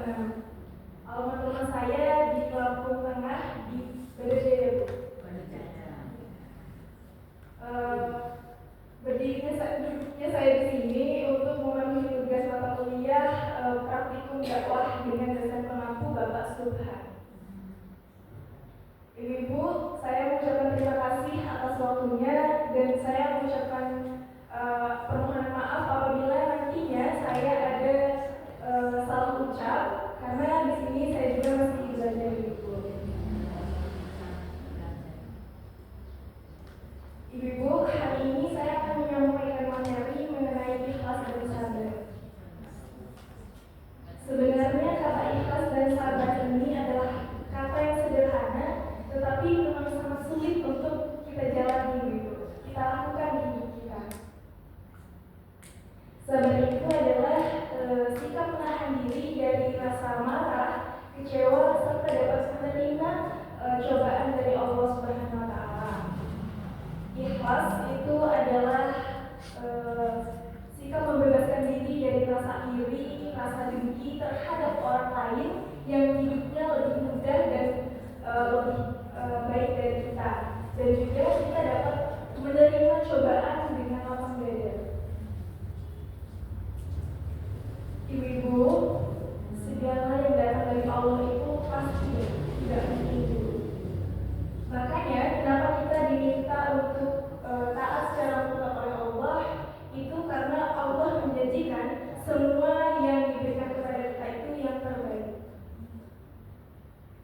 26. Alamat rumah saya di Lampung Tengah di Badajaya, Bu. Duduknya saya di sini untuk memenuhi tugas mata kuliah praktikum dakwah dengan dosen pengampu Bapak Subhan. Ibu-ibu, saya mengucapkan terima kasih atas waktunya dan saya mengucapkan permohonan maaf apabila nantinya saya ada salah ucap karena di sini saya juga masih belajar, Ibu. Ibu-ibu, hari ini saya akan menyampaikan materi mengenai ikhlas dan sabar. Sebenarnya kata ikhlas dan sabar ini adalah kata yang sederhana, tetapi memang sangat sulit untuk kita jalani, Ibu. Kita lakukan di hidup kita. Sabar itu adalah sikap menahan diri dari rasa marah, kecewa, serta dapat menerima cobaan dari Allah Subhanahu wa Ta'ala. Ikhlas itu adalah sikap membebaskan diri dari rasa iri, rasa dengki terhadap orang lain yang hidupnya lebih mudah dan lebih baik dari kita. Dan juga kita dapat menerima cobaan dengan lapang dada. Ibu-ibu, segala yang datang dari Allah itu pasti tidak mungkin dulu. Makanya kenapa kita diminta untuk taat secara mutlak oleh Allah, itu karena Allah menjanjikan semua yang diberikan kepada kita itu yang terbaik.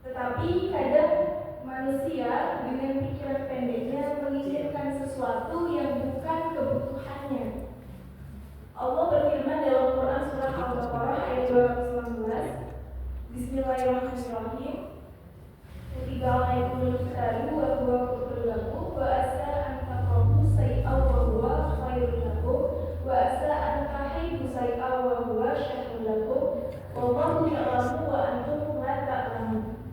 Tetapi kadang manusia dengan pikiran pendeknya menginginkan sesuatu yang bukan kebutuhannya. Allah berfirman dalam Quran surah Al-Baqarah ayat 219, Bismillahirrahmanirrahim. Ketika ayat menurut wa huwa khairul lakum wa asa an takrahu shay'an wa huwa khairul lakum wa asa an tahibbu shay'an wa huwa syarrul lakum wallahu ya'lamu wa antum la ta'lamun.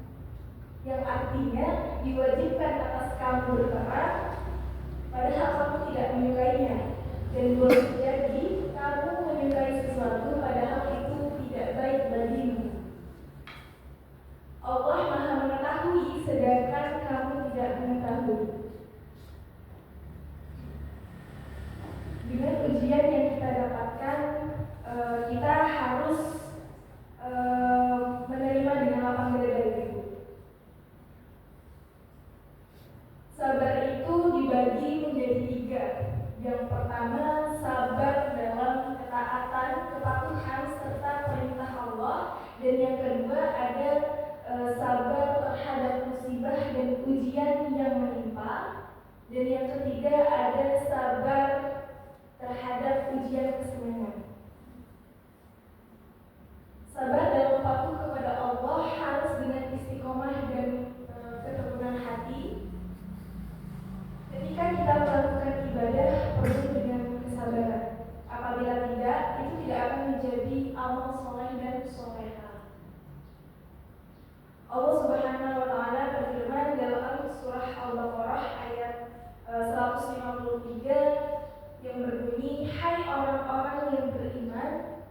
Yang artinya diwajibkan atas kamu berperang padahal kamu tidak menyukainya, dan boleh jadi kamu menyukai sesuatu padahal itu tidak baik bagimu. Allah Maha mengetahui sedangkan kamu tidak mengetahui. Dengan ujian yang kita dapatkan, kita harus menerima dengan lapang dada, Ibu. Sabar itu dibagi menjadi 3. Yang pertama, sabar dalam ketaatan, kepatuhan serta perintah Allah. Dan yang kedua ada sabar terhadap musibah dan ujian yang menimpa. Dan yang ketiga ada sabar terhadap ujian kesenangan. Sabar dalam patuh kepada Allah harus dengan istiqomah dan ketekunan hati. Ketika kita melakukan ibadah perlu dengan kesabaran. Apabila tidak, itu tidak akan menjadi amal soleh dan soleha. Allah Subhanahu wa Ta'ala berfirman dalam surah Al-Baqarah ayat 153 yang berbunyi, hai orang-orang yang beriman,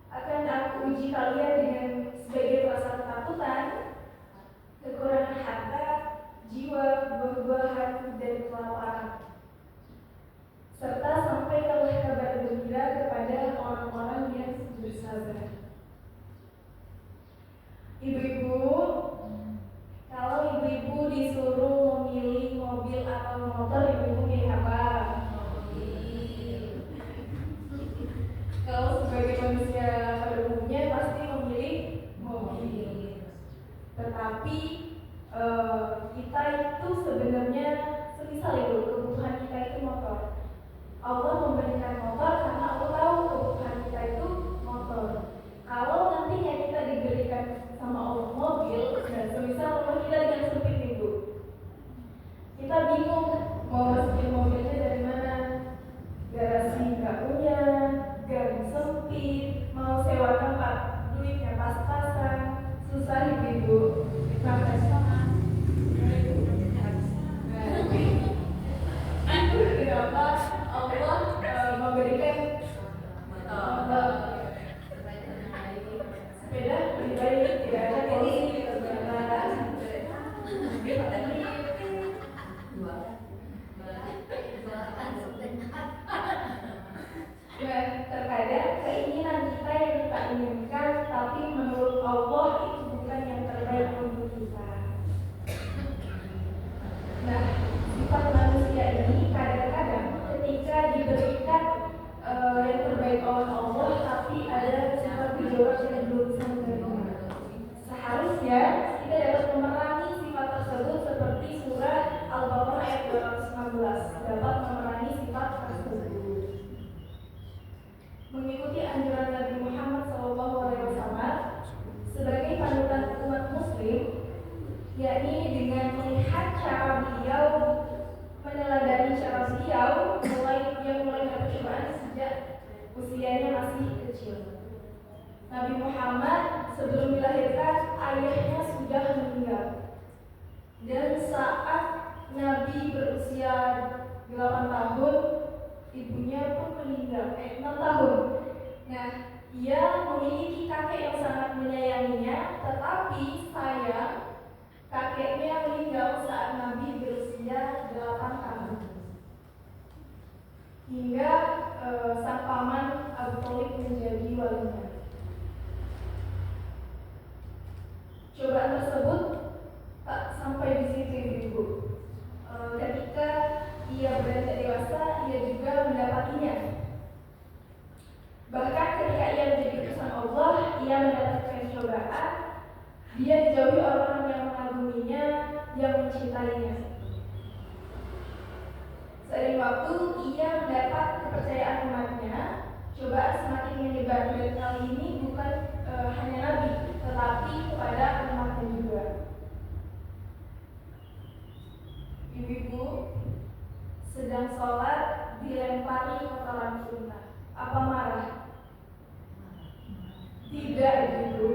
akan aku uji kalian dengan sebagai rasa ketakutan, kekurangan harta, jiwa, buah-buahan, dan kelaparan, serta sampaikanlah kabar gembira kepada orang-orang yang bersabar. Ibu-ibu, kalau ibu-ibu disuruh memilih mobil atau motor, ibu-ibu milih apa? Mobil. Kalau sebagai manusia pada umumnya pasti memilih mobil. Tetapi kita itu sebenarnya semisal itu kebutuhan kita itu motor. Allah memberikan motor karena Allah tahu kebutuhan kita itu motor. Kalau nantinya kita diberikan sama Allah mobil, dan semisal rumah kita dengan sempit itu, kita bingung mau masukin mobilnya dari mana, garasi nggak punya, gang sempit, mau sewa tempat duitnya pas-pasan, susah ibu. Sampai sama kenapa Allah memberikan tidak ada polisi berjalan. Nah, terkadang keinginan kita yang kita inginkan, tapi menurut Allah itu bukan yang terbaik untuk kita. Nah, sifat manusia ini kadang-kadang ketika diberikan yang terbaik oleh Allah, tapi ada seperti orang yang belum bisa menerima. Seharusnya kita dapat memerangi sifat tersebut seperti surah Al-Baqarah ayat 216, dapat memerangi sifat tersebut. Mengikuti anjuran Nabi Muhammad SAW sebagai panutan umat Muslim, yakni dengan melihat cara beliau, meneladani cara beliau, mulai bercobaan sejak usianya masih kecil. Nabi Muhammad sebelum dilahirkan ayahnya sudah meninggal, dan saat Nabi berusia 8 tahun ibunya pun meninggal, 6 tahun. Nah, ia memiliki kakek yang sangat menyayanginya, tetapi sayang kakeknya meninggal saat Nabi berusia 8 tahun. Hingga sang paman Abu Thalib menjadi walinya. Cobaan tersebut tak sampai di situ, Ibu. Ketika ia beranjak dewasa, ia juga mendapatinya. Bahkan ketika ia menjadi utusan Allah, ia mendapatkan cobaan. Dia dijauhi orang-orang yang mengaguminya, yang mencintainya. Seiring waktu, ia mendapat kepercayaan umatnya. Cobaan semakin menyebar, dan kali ini bukan hanya Nabi, tetapi kepada umatnya juga. Ibu-ibu sedang sholat dilempari kotoran sunat. Apa marah? Tidak, ibu.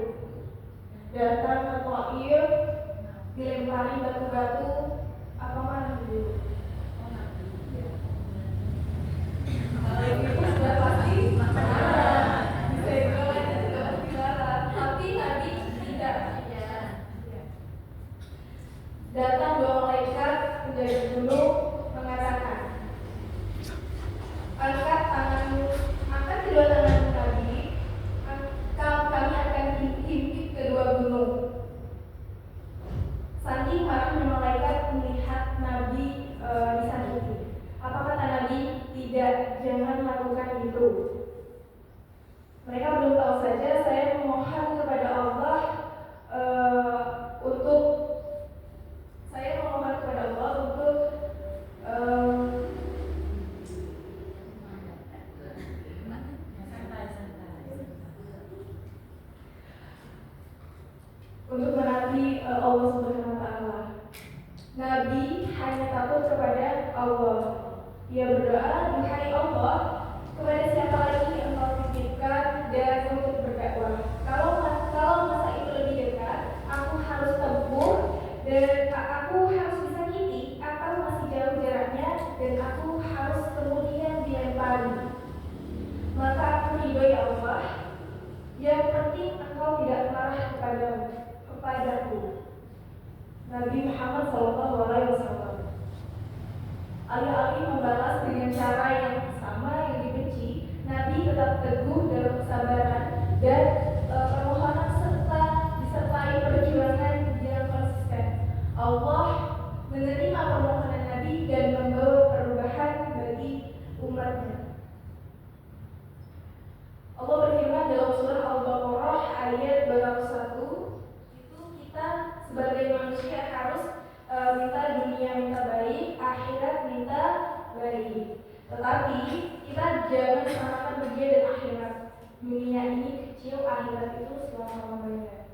Datang ke Taif dilempari batu-batu. Apa marah, ibu? Ibu sudah pasti marah. Bisa aja sudah pasti marah. Tapi Nabi tidak. Datang dua malaikat menjaga gunung, mengatakan, angkat tanganmu, angkat kedua tanganmu tadi, kami akan himpit kedua gunung. Saking marahnya malaikat melihat Nabi disakiti. Apa kata Nabi? Tidak, jangan lakukan itu. Mereka belum tahu saja. Saya memohon kepada Allah untuk untuk menaati Allah Subhanahu wa Ta'ala. Nabi hanya takut kepada Allah. Ia berdoa, duhai Allah, kepada siapa lagi engkau titipkan dan untuk berdakwah. Kalau masa itu lebih dekat, aku harus tempuh dan aku harus disakiti, atau masih jauh jaraknya dan aku harus kemudian dilempari. Maka aku ridhoi Allah. Yang penting engkau tidak marah kepadaku. Nabi Muhammad SAW. Alih-alih membalas dengan cara yang sama yang dibenci, Nabi tetap teguh dalam kesabaran dan permohonan serta disertai perjuangan yang konsisten. Allah menerima permohonan Nabi dan membawa perubahan bagi umatnya. Allah berfirman dalam surah Al-Baqarah ayat 201, itu kita sebagai manusia harus minta dunia minta baik, akhirat minta baik. Tetapi kita jangan samakan dunia dan akhirat. Dunia ini kecil, akhirat itu selama-lamanya.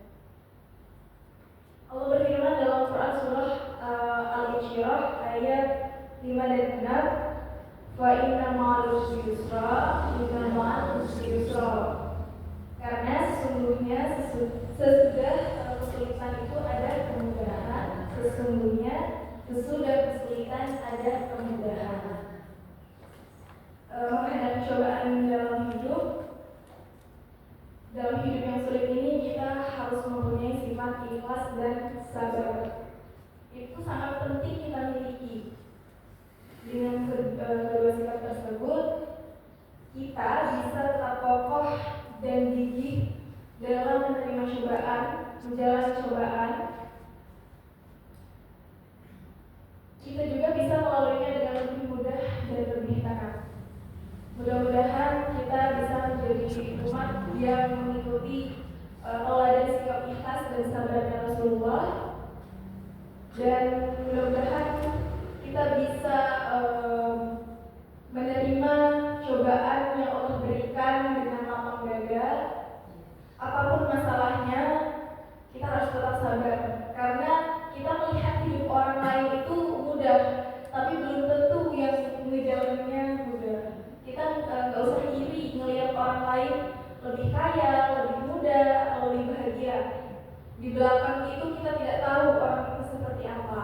Allah berfirman dalam Quran surah Al-Insyirah ayat 5 dan 6, wa inna ma'al usri yusra, inna ma'al usri yusra. Karena sesungguhnya sesudah kesulitan itu ada kemudahan. Sesungguhnya sesudah kesulitan ada kemudahan. Menghadapi cobaan dalam hidup yang sulit ini kita harus mempunyai sifat ikhlas dan sabar. Itu sangat penting kita miliki. Dengan kedua sifat tersebut, kita bisa tetap kokoh dan gigih dalam menerima cobaan, menjalani cobaan. Kita juga bisa melaluinya dengan lebih mudah dan lebih tenang. Mudah-mudahan kita bisa menjadi umat yang mengikuti teladan sikap ikhlas dan sabarnya Rasulullah, dan mudah-mudahan kita bisa menerima cobaan yang Allah berikan dengan lapang dada. Apapun masalahnya, kita harus tetap sabar, karena kita melihat hidup orang lain itu mudah, tapi belum tentu yang menjalaninya mudah. Kita nggak usah iri ngelihat orang lain lebih kaya, lebih muda, atau lebih bahagia. Di belakang itu kita tidak tahu orang itu seperti apa.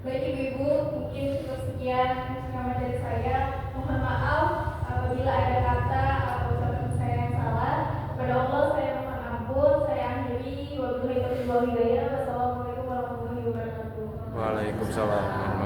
Baik ibu-ibu, mungkin cukup sekian ceramah dari saya. Mohon maaf apabila ada kata atau ucapan saya yang salah. Kepada Allah saya mohon ampun. Saya akhiri. Wabillahi taufiq wal hidayah. Wassalamualaikum warahmatullahi wabarakatuh. Waalaikumsalam.